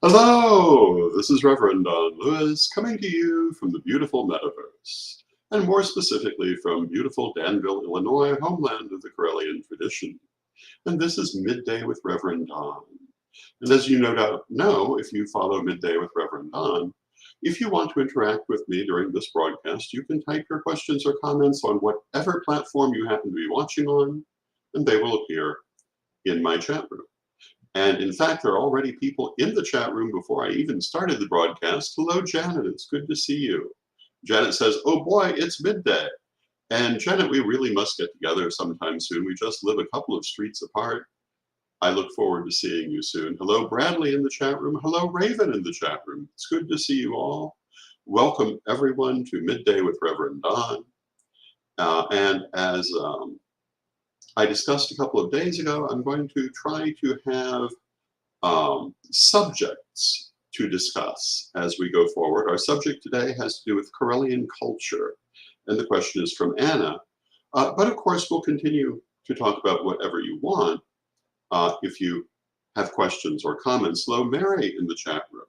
Hello, this is Reverend Don Lewis coming to you from the beautiful metaverse, and more specifically from beautiful Danville, Illinois, homeland of the Correllian tradition. And this is Midday with Reverend Don. And as you no doubt know, if you follow Midday with Reverend Don, if you want to interact with me during this broadcast, you can type your questions or comments on whatever platform you happen to be watching on, and they will appear in my chat room. And in fact, there are already people in the chat room before I even started the broadcast. Hello, Janet. It's good to see you. Janet says, oh boy, it's midday. And Janet, we really must get together sometime soon. We just live a couple of streets apart. I look forward to seeing you soon. Hello, Bradley in the chat room. Hello, Raven in the chat room. It's good to see you all. Welcome, everyone, to Midday with Reverend Don. And as I discussed a couple of days ago, I'm going to try to have subjects to discuss as we go forward. Our subject today has to do with Correllian culture, and the question is from Anna. But of course, we'll continue to talk about whatever you want if you have questions or comments. Hello, Mary in the chat room.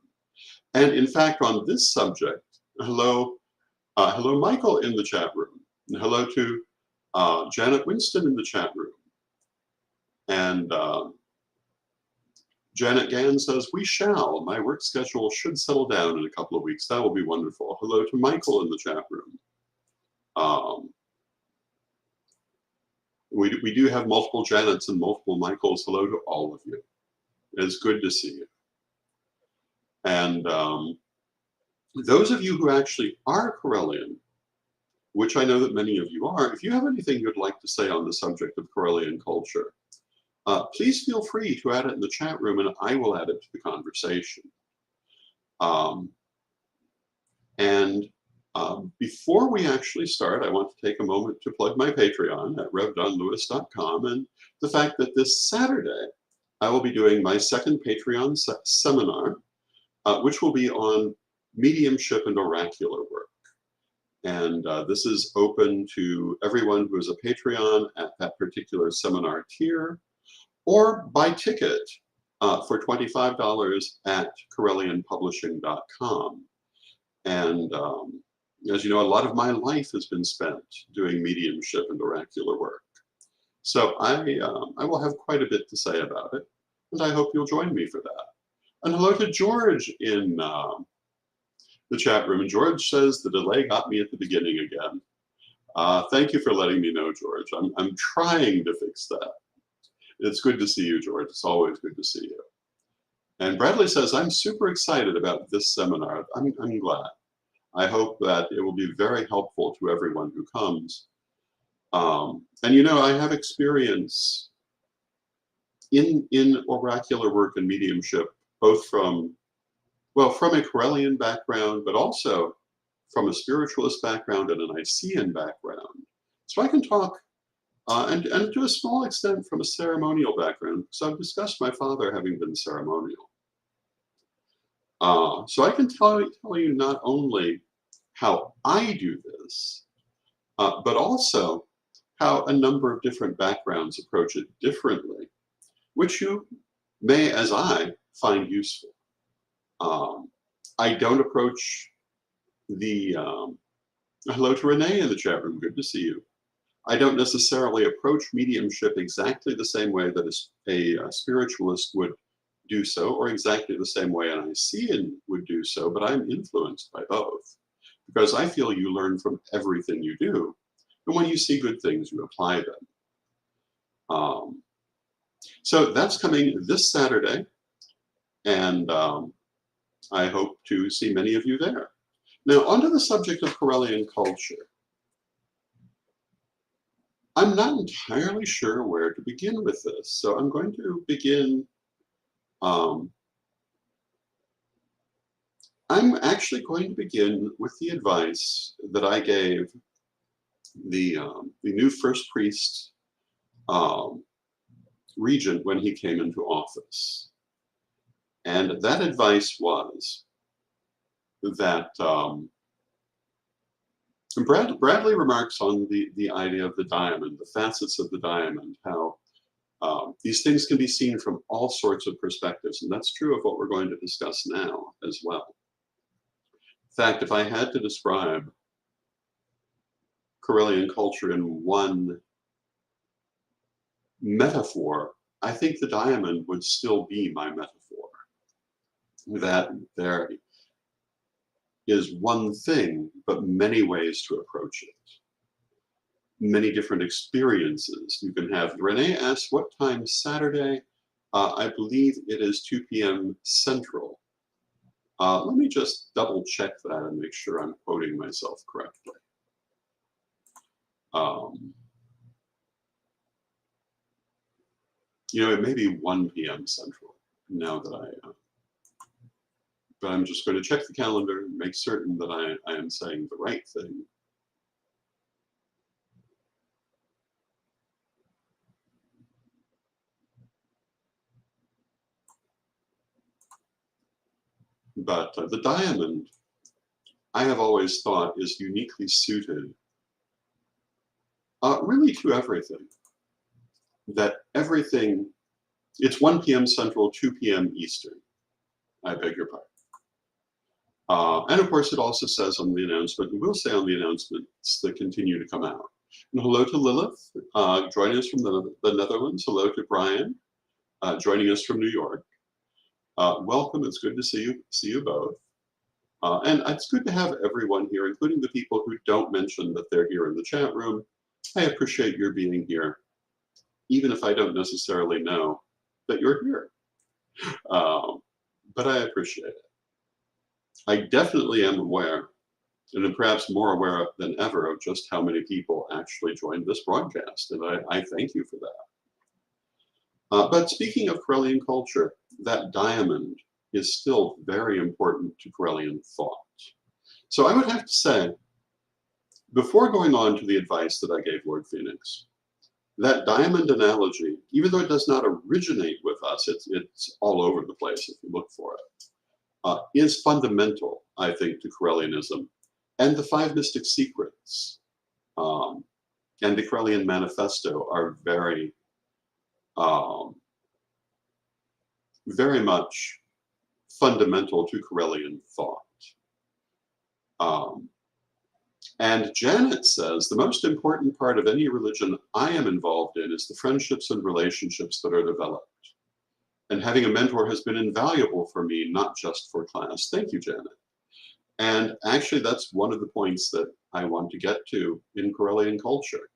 And in fact, on this subject, hello, Michael in the chat room. And hello to Janet Winston in the chat room. And Janet Gann says, we shall. My work schedule should settle down in a couple of weeks. That will be wonderful. Hello to Michael in the chat room. We do have multiple Janets and multiple Michaels. Hello to all of you. It's good to see you. And those of you who actually are Correllian, which I know that many of you are, if you have anything you'd like to say on the subject of Correllian culture, please feel free to add it in the chat room and I will add it to the conversation. Before we actually start, I want to take a moment to plug my Patreon at revdonlewis.com and the fact that this Saturday, I will be doing my second Patreon seminar, which will be on mediumship and oracular work. And this is open to everyone who is a Patreon at that particular seminar tier, or buy ticket for $25 at Correllianpublishing.com. And as you know, a lot of my life has been spent doing mediumship and oracular work. So I will have quite a bit to say about it, and I hope you'll join me for that. And hello to George in the chat room. And George says the delay got me at the beginning again. Thank you for letting me know, George. I'm trying to fix that. It's good to see you, George. It's always good to see you. And Bradley says, I'm super excited about this seminar. I'm glad. I hope that it will be very helpful to everyone who comes. And you know, I have experience in oracular work and mediumship, both from a Correllian background, but also from a spiritualist background and an Nicene background. So I can talk, and to a small extent from a ceremonial background, because I've discussed my father having been ceremonial. So I can tell you not only how I do this, but also how a number of different backgrounds approach it differently, which you may, as I, find useful. I don't approach the, hello to Renee in the chat room, good to see you. I don't necessarily approach mediumship exactly the same way that a spiritualist would do so, or exactly the same way an Nicene would do so, but I'm influenced by both. Because I feel you learn from everything you do, and when you see good things, you apply them. So that's coming this Saturday, and I hope to see many of you there. Now, onto the subject of Correllian culture. I'm not entirely sure where to begin with this, so I'm going to begin. I'm actually going to begin with the advice that I gave the new first priest regent when he came into office. And that advice was that Bradley remarks on the idea of the diamond, the facets of the diamond, how These things can be seen from all sorts of perspectives, and that's true of what we're going to discuss now as well. In fact, if I had to describe Correllian culture in one metaphor, I think the diamond would still be my metaphor. That there is one thing, but many ways to approach it. Many different experiences you can have. Renee asks, what time Saturday? I believe it is 2 p.m. Central. Let me just double check that and make sure I'm quoting myself correctly. You know, it may be 1 p.m. Central now that but I'm just going to check the calendar and make certain that I am saying the right thing. But the diamond, I have always thought, is uniquely suited really to everything. That everything, it's 1 p.m. Central, 2 p.m. Eastern. I beg your pardon. And of course, it also says on the announcement, and we'll say on the announcements that continue to come out. And hello to Lilith, joining us from the Netherlands. Hello to Brian, joining us from New York. Welcome, it's good to see you both. And it's good to have everyone here, including the people who don't mention that they're here in the chat room. I appreciate your being here, even if I don't necessarily know that you're here. But I appreciate it. I definitely am aware, and am perhaps more aware than ever, of just how many people actually joined this broadcast, and I thank you for that. But speaking of Correllian culture, that diamond is still very important to Correllian thought. So I would have to say, before going on to the advice that I gave Lord Phoenix, that diamond analogy, even though it does not originate with us, it's all over the place if you look for it, is fundamental, I think, to Correllianism. And the 5 Mystic Secrets and the Correllian Manifesto are very, very much fundamental to Correllian thought. And Janet says, the most important part of any religion I am involved in is the friendships and relationships that are developed. And having a mentor has been invaluable for me, not just for class. Thank you, Janet. And actually, that's one of the points that I want to get to in Correllian culture.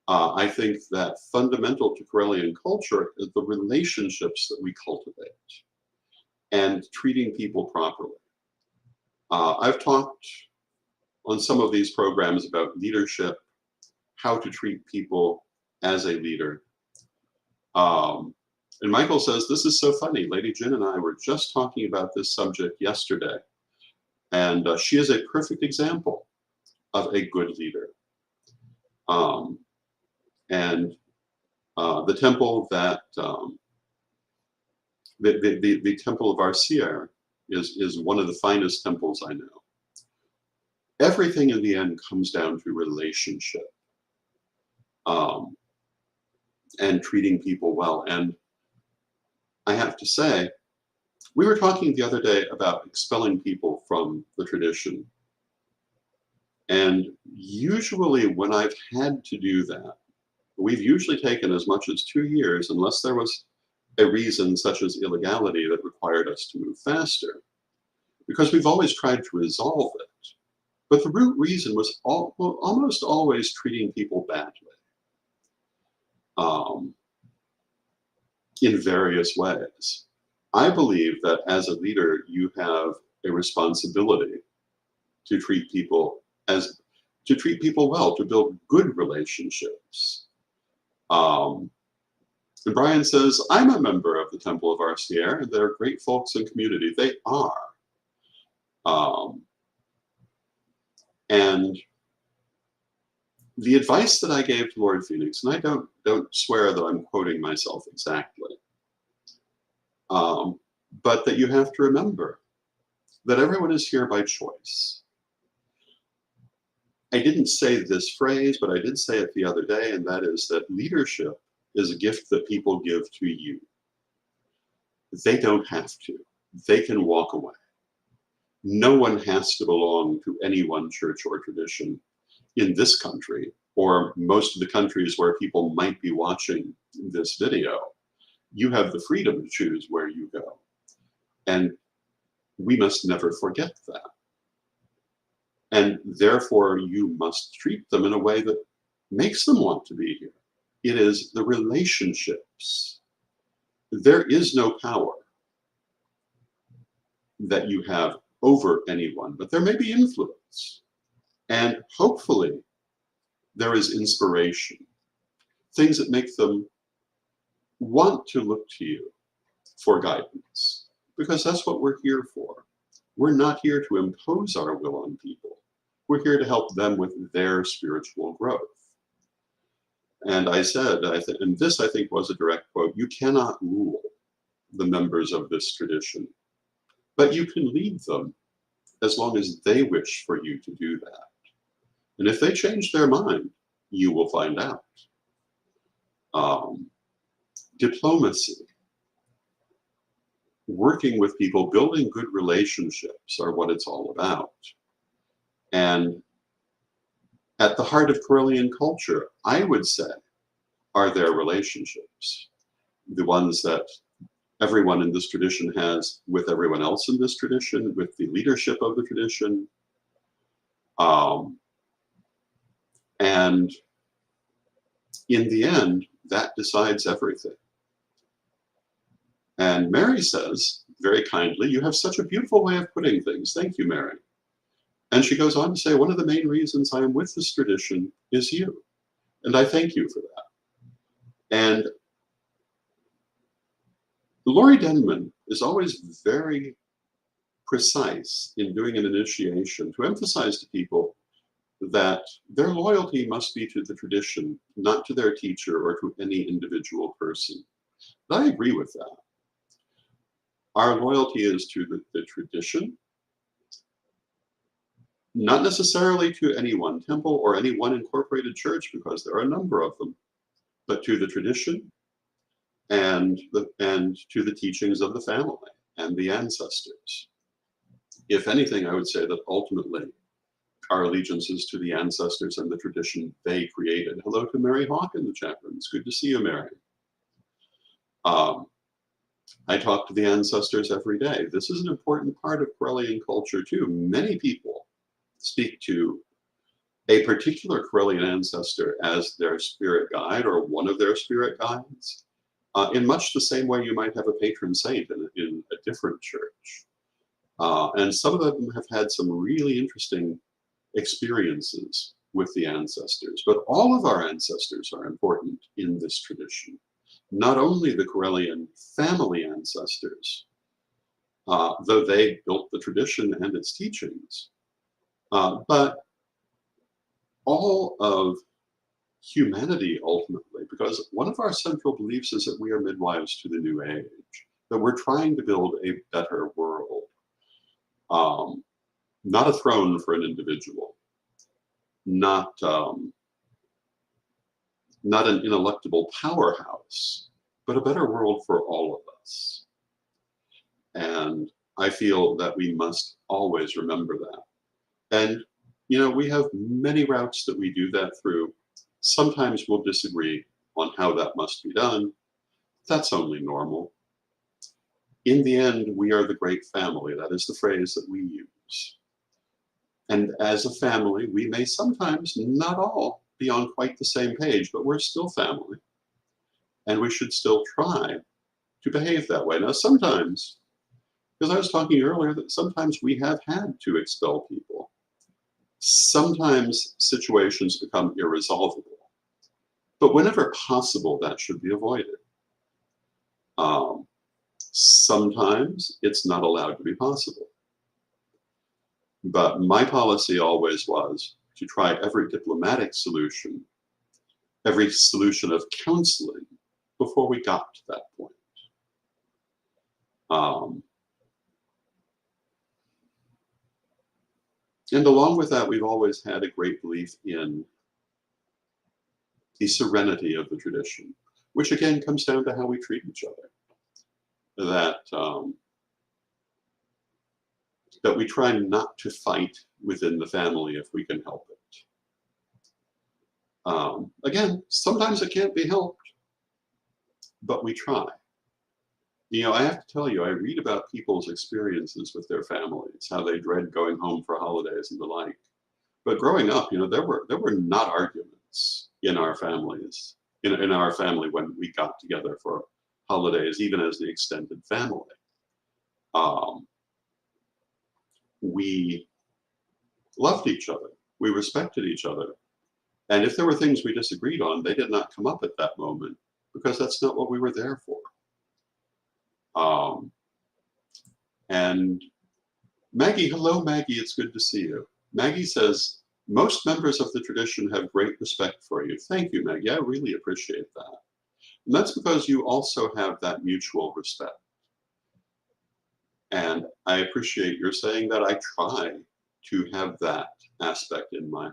I think that fundamental to Correllian culture is the relationships that we cultivate and treating people properly. I've talked on some of these programs about leadership, how to treat people as a leader. And Michael says, this is so funny. Lady Jin and I were just talking about this subject yesterday. And she is a perfect example of a good leader. The temple that, the temple of Arcier is one of the finest temples I know. Everything in the end comes down to relationship and treating people well. And I have to say, we were talking the other day about expelling people from the tradition. And usually when I've had to do that, we've usually taken as much as 2 years, unless there was a reason such as illegality that required us to move faster, because we've always tried to resolve it. But the root reason was almost always treating people badly in various ways. I believe that as a leader, you have a responsibility to treat people well, to build good relationships. And Brian says, I'm a member of the Temple of Arcier, and they're great folks in community. They are. And the advice that I gave to Lord Phoenix, and I don't swear that I'm quoting myself exactly, but that you have to remember that everyone is here by choice. I didn't say this phrase, but I did say it the other day, and that is that leadership is a gift that people give to you. They don't have to. They can walk away. No one has to belong to any one church or tradition in this country, or most of the countries where people might be watching this video. You have the freedom to choose where you go. And we must never forget that. And therefore, you must treat them in a way that makes them want to be here. It is the relationships. There is no power that you have over anyone, but there may be influence. And hopefully, there is inspiration, things that make them want to look to you for guidance, because that's what we're here for. We're not here to impose our will on people. We're here to help them with their spiritual growth. And I said, and this I think was a direct quote, you cannot rule the members of this tradition, but you can lead them as long as they wish for you to do that. And if they change their mind, you will find out. Diplomacy, working with people, building good relationships are what it's all about. And at the heart of Correllian culture, I would say, are their relationships. The ones that everyone in this tradition has with everyone else in this tradition, with the leadership of the tradition. And in the end, that decides everything. And Mary says, very kindly, you have such a beautiful way of putting things. Thank you, Mary. And she goes on to say, one of the main reasons I am with this tradition is you. And I thank you for that. And Laurie Denman is always very precise in doing an initiation to emphasize to people that their loyalty must be to the tradition, not to their teacher or to any individual person. And I agree with that. Our loyalty is to the tradition, not necessarily to any one temple or any one incorporated church, because there are a number of them, but to the tradition and to the teachings of the family and the ancestors. If anything, I would say that ultimately our allegiance is to the ancestors and the tradition they created. Hello to Mary Hawk in the chat room. It's good to see you, Mary. I talk to the ancestors every day. This is an important part of Correllian culture too. Many people speak to a particular Correllian ancestor as their spirit guide or one of their spirit guides, in much the same way you might have a patron saint in a different church. And some of them have had some really interesting experiences with the ancestors, but all of our ancestors are important in this tradition. Not only the Correllian family ancestors, though they built the tradition and its teachings, but all of humanity ultimately, because one of our central beliefs is that we are midwives to the new age, that we're trying to build a better world, not a throne for an individual, not an ineluctable powerhouse, but a better world for all of us. And I feel that we must always remember that. And, you know, we have many routes that we do that through. Sometimes we'll disagree on how that must be done. That's only normal. In the end, we are the great family. That is the phrase that we use. And as a family, we may sometimes, not all, be on quite the same page, but we're still family. And we should still try to behave that way. Now, sometimes, because I was talking earlier that sometimes we have had to expel people. Sometimes situations become irresolvable. But whenever possible, that should be avoided. Sometimes it's not allowed to be possible. But my policy always was to try every diplomatic solution, every solution of counseling before we got to that point. And along with that, we've always had a great belief in the serenity of the tradition. which again comes down to how we treat each other. That we try not to fight within the family if we can help it. Again, sometimes it can't be helped, but we try. You know, I have to tell you, I read about people's experiences with their families, how they dread going home for holidays and the like. But growing up, you know, there were not arguments in our families, in our family when we got together for holidays, even as the extended family. We loved each other. We respected each other. And if there were things we disagreed on, they did not come up at that moment because that's not what we were there for. And Maggie, hello, Maggie, it's good to see you. Maggie says, most members of the tradition have great respect for you. Thank you, Maggie. I really appreciate that. And that's because you also have that mutual respect. And I appreciate your saying that. I try to have that aspect in my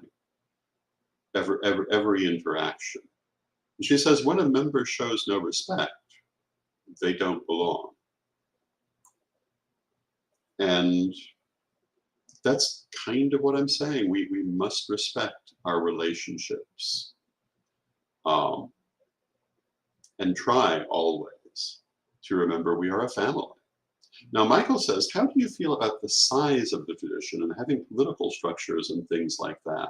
every interaction. And she says, when a member shows no respect, they don't belong. And that's kind of what I'm saying. We must respect our relationships, and try always to remember we are a family. Now, Michael says, how do you feel about the size of the tradition and having political structures and things like that?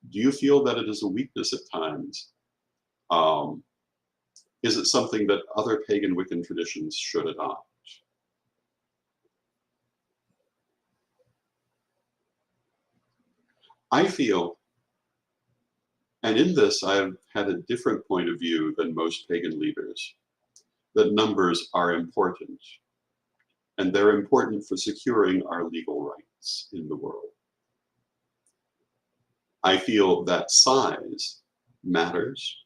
Do you feel that it is a weakness at times? Is it something that other pagan Wiccan traditions should adopt? I feel, and in this I've had a different point of view than most pagan leaders, that numbers are important. And they're important for securing our legal rights in the world. I feel that size matters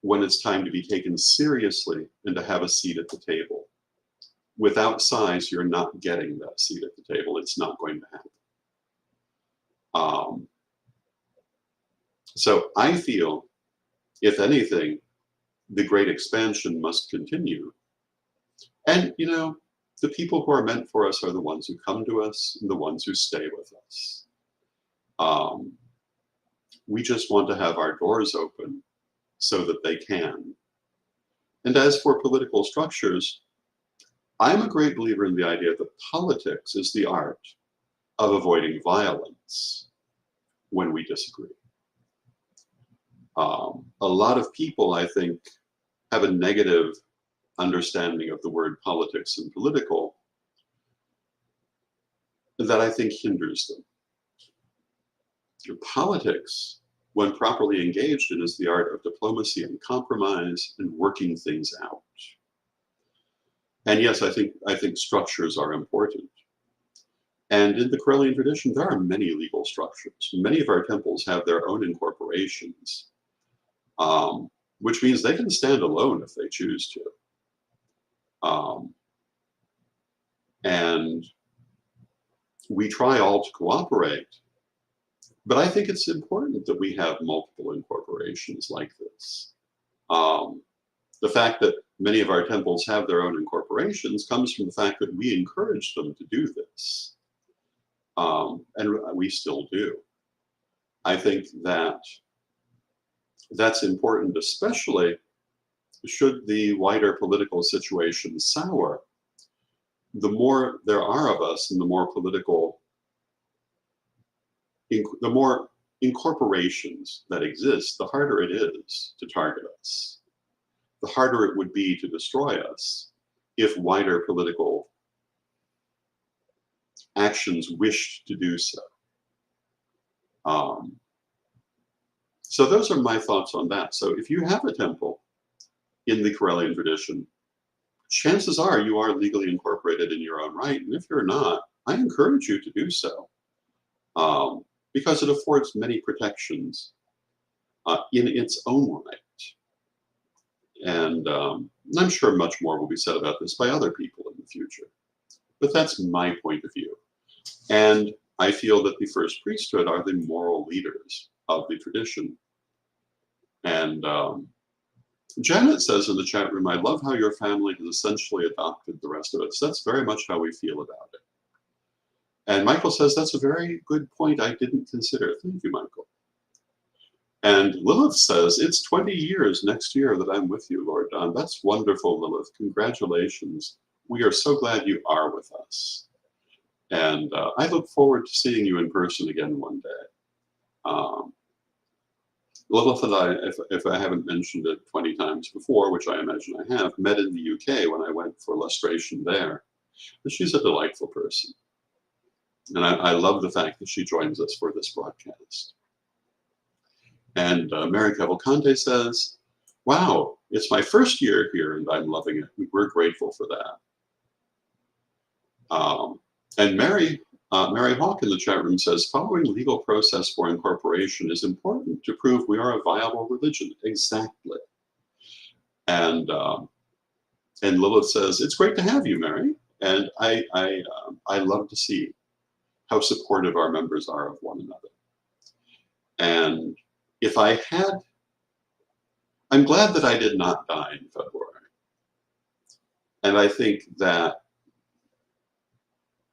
when it's time to be taken seriously and to have a seat at the table. Without size, you're not getting that seat at the table. It's not going to happen. So I feel, if anything, the great expansion must continue. And, you know, the people who are meant for us are the ones who come to us and the ones who stay with us. We just want to have our doors open so that they can. And as for political structures, I'm a great believer in the idea that politics is the art of avoiding violence when we disagree. A lot of people, I think, have a negative understanding of the word politics and political that I think hinders them. Politics, when properly engaged in, is the art of diplomacy and compromise and working things out. And yes, I think structures are important. And in the Correllian tradition, there are many legal structures. Many of our temples have their own incorporations, which means they can stand alone if they choose to. And we try all to cooperate, but I think it's important that we have multiple incorporations like this. The fact that many of our temples have their own incorporations comes from the fact that we encourage them to do this. And we still do. I think that that's important, especially should the wider political situation sour. The more there are of us and the more incorporations that exist, the harder it is to target us. The harder it would be to destroy us if wider political actions wished to do so. So those are my thoughts on that. So if you have a temple in the Correllian tradition, chances are you are legally incorporated in your own right. And if you're not, I encourage you to do so, because it affords many protections in its own right. And I'm sure much more will be said about this by other people in the future. But that's my point of view. And I feel that the first priesthood are the moral leaders of the tradition. And Janet says in the chat room, I love how your family has essentially adopted the rest of us. That's very much how we feel about it. And Michael says, that's a very good point I didn't consider. Thank you, Michael. And Lilith says, it's 20 years next year that I'm with you, Lord Don. That's wonderful, Lilith. Congratulations. We are so glad you are with us. And I look forward to seeing you in person again one day. Lilith and I, if I haven't mentioned it 20 times before, which I imagine I have, met in the UK when I went for lustration there. And she's a delightful person. And I love the fact that she joins us for this broadcast. And Mary Cavalcante says, wow, it's my first year here and I'm loving it. We're grateful for that. And Mary Hawk in the chat room says, following legal process for incorporation is important to prove we are a viable religion. Exactly. And Lilith says, it's great to have you, Mary. And I love to see how supportive our members are of one another. And if I had, I'm glad that I did not die in February. And I think that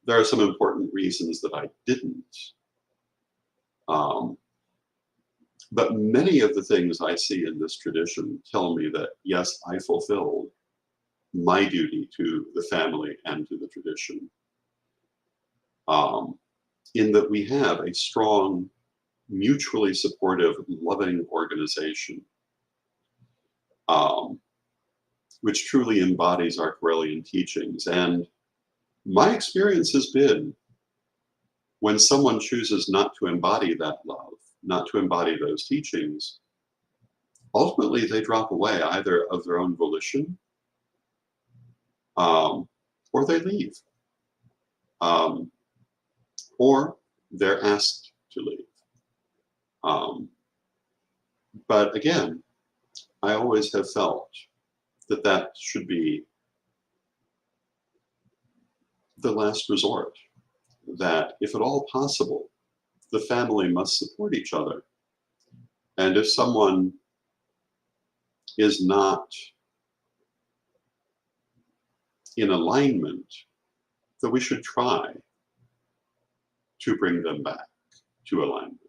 there are some important reasons that I didn't. But many of the things I see in this tradition tell me that, yes, I fulfilled my duty to the family and to the tradition. In that we have a strong, mutually supportive, loving organization, which truly embodies our Correllian teachings. And my experience has been when someone chooses not to embody that love, not to embody those teachings, ultimately they drop away either of their own volition or they leave. Or they're asked to leave. But again, I always have felt that that should be the last resort, that if at all possible, the family must support each other. And if someone is not in alignment, that we should try to bring them back to alignment.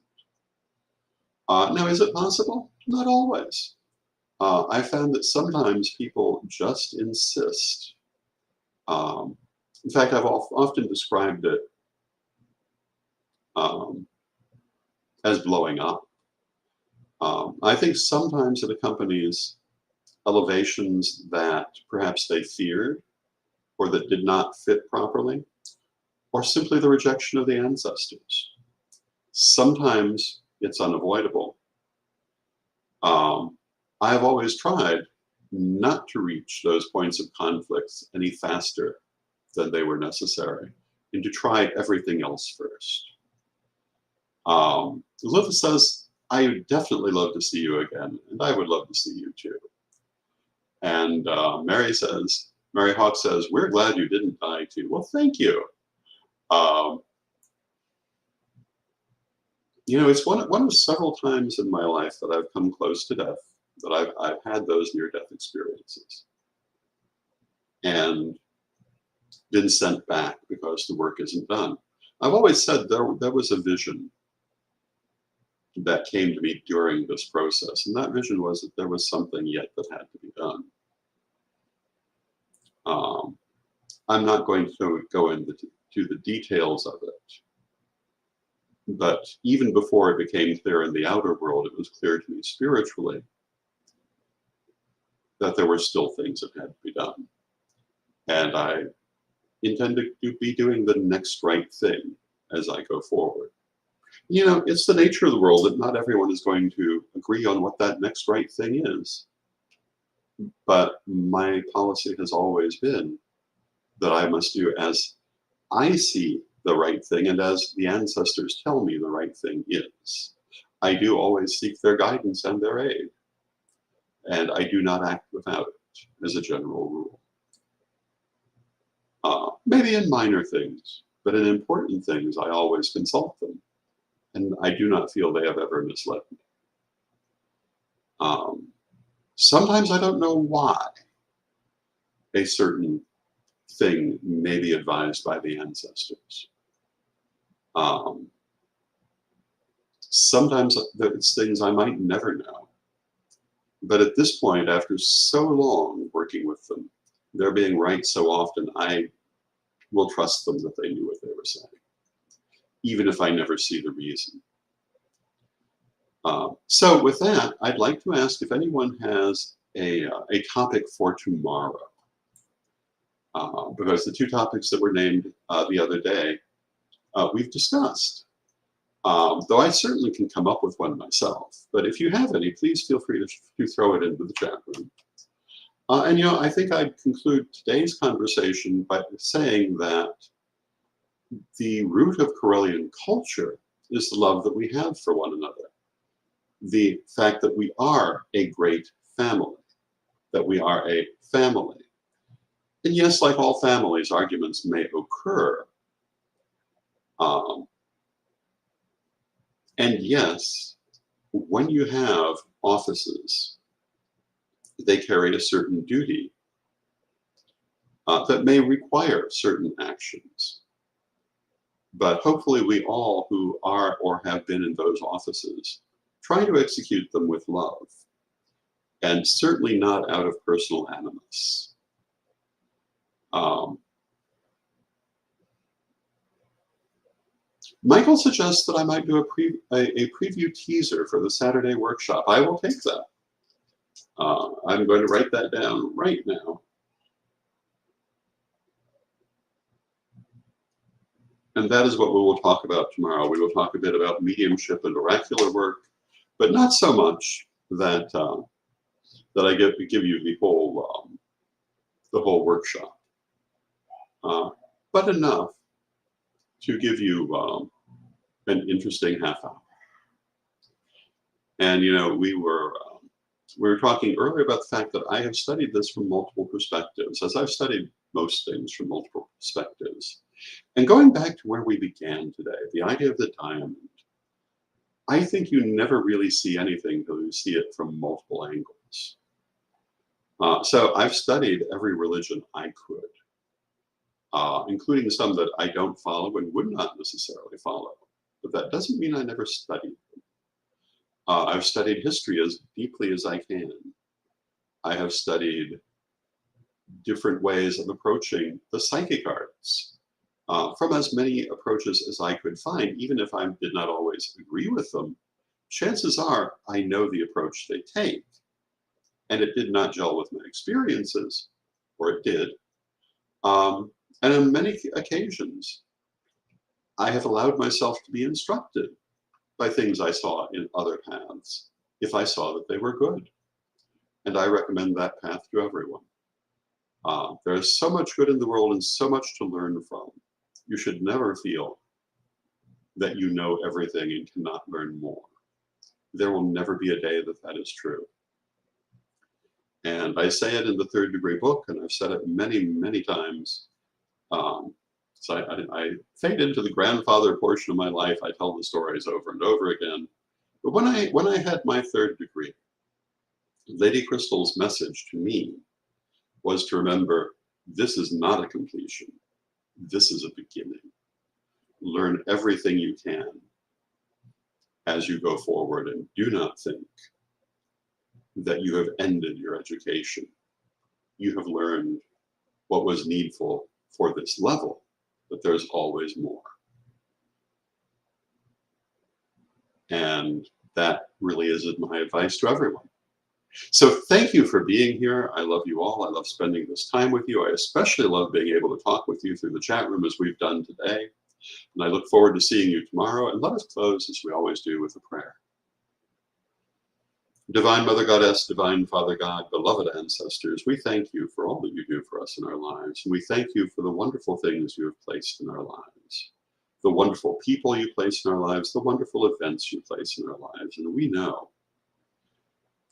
Now, is it possible? Not always. I found that sometimes people just insist. In fact, I've often described it as blowing up. I think sometimes it accompanies elevations that perhaps they feared or that did not fit properly, or simply the rejection of the ancestors. Sometimes it's unavoidable. I've always tried not to reach those points of conflicts any faster than they were necessary, and to try everything else first. Lilith says, I would definitely love to see you again, and I would love to see you too. And Mary Hawk says, we're glad you didn't die too. Well, thank you. You know, it's one of several times in my life that I've come close to death, that I've had those near-death experiences and been sent back because the work isn't done. I've always said there was a vision that came to me during this process, and that vision was that there was something yet that had to be done. I'm not going to go into the details of it, but even before it became clear in the outer world, it was clear to me spiritually that there were still things that had to be done. And I intend to be doing the next right thing as I go forward. You know, it's the nature of the world that not everyone is going to agree on what that next right thing is. But my policy has always been that I must do as I see the right thing and as the ancestors tell me the right thing is. I do always seek their guidance and their aid, and I do not act without it as a general rule. Maybe in minor things, but in important things, I always consult them, and I do not feel they have ever misled me. Sometimes I don't know why a certain thing may be advised by the ancestors. Um, Sometimes it's things I might never know. But at this point, after so long working with them, they're being right so often, I will trust them that they knew what they were saying, even if I never see the reason. So with that, I'd like to ask if anyone has a topic for tomorrow, because the two topics that were named the other day, we've discussed. Though I certainly can come up with one myself. But if you have any, please feel free to throw it into the chat room. And you know, I think I'd conclude today's conversation by saying that the root of Correllian culture is the love that we have for one another. The fact that we are a great family, that we are a family. And yes, like all families, arguments may occur. And yes, when you have offices, they carry a certain duty that may require certain actions. But hopefully we all who are or have been in those offices try to execute them with love, and certainly not out of personal animus. Michael suggests that I might do a preview teaser for the Saturday workshop. I will take that. I'm going to write that down right now. And that is what we will talk about tomorrow. We will talk a bit about mediumship and oracular work, but not so much that that I give you the whole workshop, but enough to give you an interesting half hour. And you know, we were talking earlier about the fact that I have studied this from multiple perspectives, as I've studied most things from multiple perspectives. And going back to where we began today, the idea of the diamond, I think you never really see anything until you see it from multiple angles. So I've studied every religion I could, including some that I don't follow and would not necessarily follow. But that doesn't mean I never studied them. I've studied history as deeply as I can. I have studied different ways of approaching the psychic arts from as many approaches as I could find. Even if I did not always agree with them, chances are I know the approach they take. And it did not gel with my experiences, or it did. And on many occasions, I have allowed myself to be instructed by things I saw in other paths, if I saw that they were good. And I recommend that path to everyone. There is so much good in the world and so much to learn from. You should never feel that you know everything and cannot learn more. There will never be a day that that is true. And I say it in the Third Degree book, and I've said it many, many times. So I fade into the grandfather portion of my life. I tell the stories over and over again. But when I had my third degree, Lady Crystal's message to me was to remember, this is not a completion. This is a beginning. Learn everything you can as you go forward, and do not think that you have ended your education. You have learned what was needful for this level, but there's always more. And that really is my advice to everyone. So thank you for being here. I love you all. I love spending this time with you. I especially love being able to talk with you through the chat room as we've done today. And I look forward to seeing you tomorrow. And let us close, as we always do, with a prayer. Divine Mother Goddess, Divine Father God, beloved ancestors, we thank you for all that you do for us in our lives. And we thank you for the wonderful things you have placed in our lives, the wonderful people you place in our lives, the wonderful events you place in our lives. And we know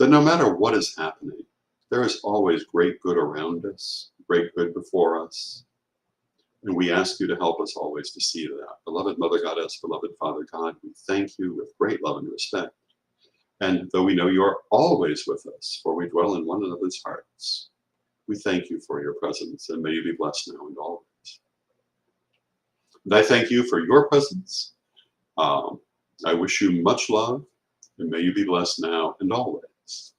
that no matter what is happening, there is always great good around us, great good before us. And we ask you to help us always to see that. Beloved Mother Goddess, beloved Father God, we thank you with great love and respect. And though we know you are always with us, for we dwell in one another's hearts, we thank you for your presence, and may you be blessed now and always. And I thank you for your presence. I wish you much love, and may you be blessed now and always.